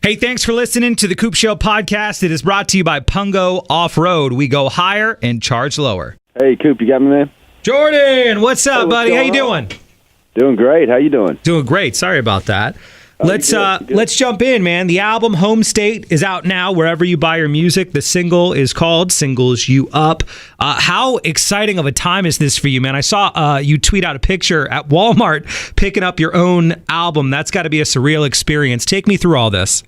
Hey, thanks for listening to the Coop Show podcast. It is brought to you by Pungo Off-Road. We go higher and charge lower. Hey, Coop, you got me, man? Jordan, what's up, buddy? How you doing? Doing great. How you doing? Doing great. Sorry about that. Let's jump in, man. The album Home State is out now wherever you buy your music. The single is called Singles You Up. How exciting of a time is this for you, man? I saw you tweet out a picture at Walmart picking up your own album. That's got to be a surreal experience. Take me through all this.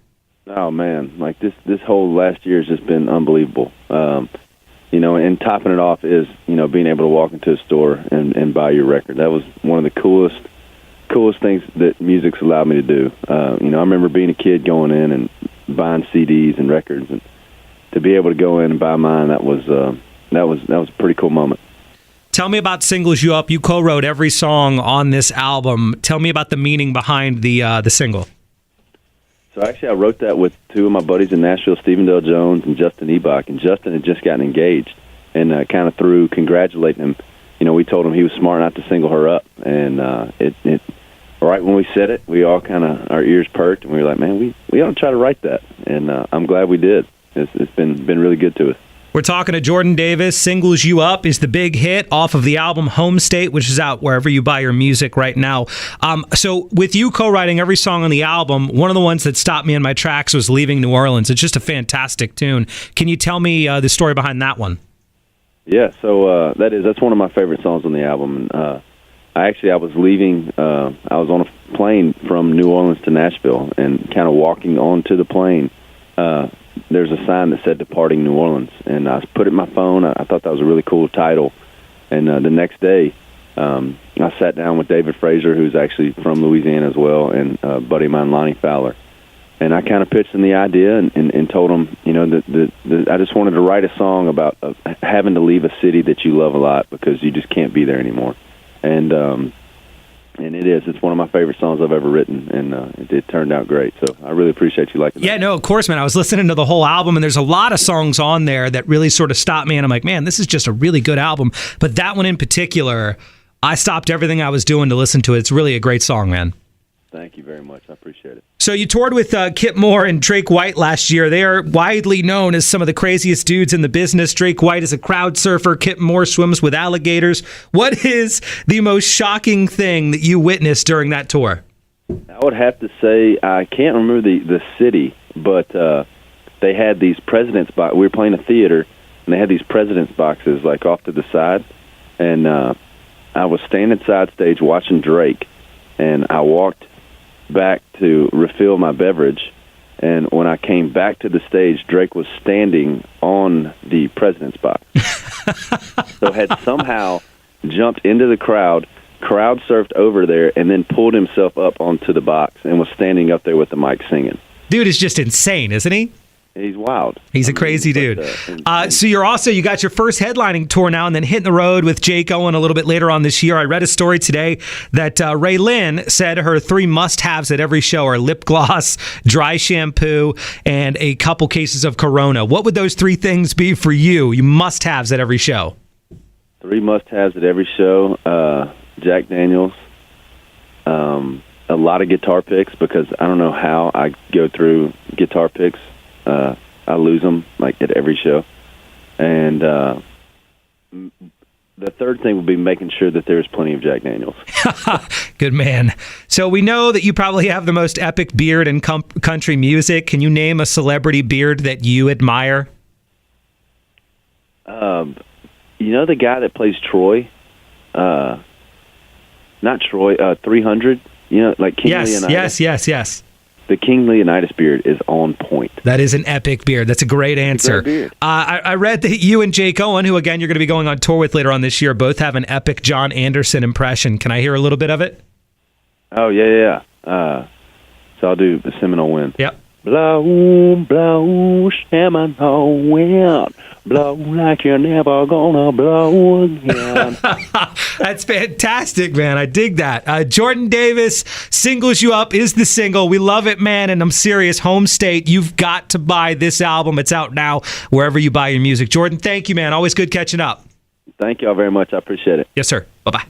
Oh, man. Like this whole last year has just been unbelievable. And topping it off is, being able to walk into a store and buy your record. That was one of the coolest things that music's allowed me to do. I remember being a kid going in and buying CDs and records, and to be able to go in and buy mine, that was a pretty cool moment. Tell me about Singles You Up. You co-wrote every song on this album. Tell me about the meaning behind the single. So actually, I wrote that with two of my buddies in Nashville, Stephen Dale Jones and Justin Ebach, and Justin had just gotten engaged, and kind of through congratulating him, we told him he was smart not to single her up, and it right when we said it, we all kind of, our ears perked, and we were like, man, we ought to try to write that, and I'm glad we did. It's been really good to us. We're talking to Jordan Davis. Singles You Up is the big hit off of the album Home State, which is out wherever you buy your music right now. So with you co-writing every song on the album, one of the ones that stopped me in my tracks was Leaving New Orleans. It's just a fantastic tune. Can you tell me the story behind that one? Yeah, so that's one of my favorite songs on the album. And I was leaving, I was on a plane from New Orleans to Nashville, and kind of walking onto the plane, there's a sign that said Departing New Orleans, and I put it in my phone. I thought that was a really cool title. And the next day, I sat down with David Frazier, who's actually from Louisiana as well, and a buddy of mine, Lonnie Fowler. And I kind of pitched him the idea and told him, that I just wanted to write a song about having to leave a city that you love a lot because you just can't be there anymore. And it is. It's one of my favorite songs I've ever written, and it turned out great. So I really appreciate you liking that. Yeah, no, of course, man. I was listening to the whole album, and there's a lot of songs on there that really sort of stopped me, and I'm like, man, this is just a really good album. But that one in particular, I stopped everything I was doing to listen to it. It's really a great song, man. Thank you very much. I appreciate it. So you toured with Kip Moore and Drake White last year. They are widely known as some of the craziest dudes in the business. Drake White is a crowd surfer. Kip Moore swims with alligators. What is the most shocking thing that you witnessed during that tour? I would have to say, I can't remember the city, but they had these president's boxes. We were playing a theater, and they had these president's boxes like off to the side. And I was standing side stage watching Drake, and I walked back to refill my beverage, and when I came back to the stage, Drake was standing on the president's box. So had somehow jumped into the crowd surfed over there, and then pulled himself up onto the box and was standing up there with the mic singing. Dude is just insane, isn't he? He's wild. He's a crazy dude. So you got your first headlining tour now, and then hitting the road with Jake Owen a little bit later on this year. I read a story today that Ray Lynn said her 3 must-haves at every show are lip gloss, dry shampoo, and a couple cases of Corona. What would those 3 things be for you? You must-haves at every show. 3 must-haves at every show. Jack Daniels. A lot of guitar picks, because I don't know how I go through guitar picks. I lose them like at every show. And the third thing would be making sure that there's plenty of Jack Daniels. Good man. So we know that you probably have the most epic beard in country music. Can you name a celebrity beard that you admire? The guy that plays Troy? Not Troy, 300? Like King Leonidas? Yes. The King Leonidas beard is on point. That is an epic beard. That's a great answer. A great beard. I read that you and Jake Owen, who, again, you're going to be going on tour with later on this year, both have an epic John Anderson impression. Can I hear a little bit of it? Oh, yeah. So I'll do the Seminole Wind. Yep. Blow, blow, Seminole wind. Blow like you're never gonna blow again. That's fantastic, man. I dig that. Jordan Davis, Singles You Up is the single. We love it, man, and I'm serious. Home State, you've got to buy this album. It's out now wherever you buy your music. Jordan, thank you, man. Always good catching up. Thank y'all very much. I appreciate it. Yes, sir. Bye-bye.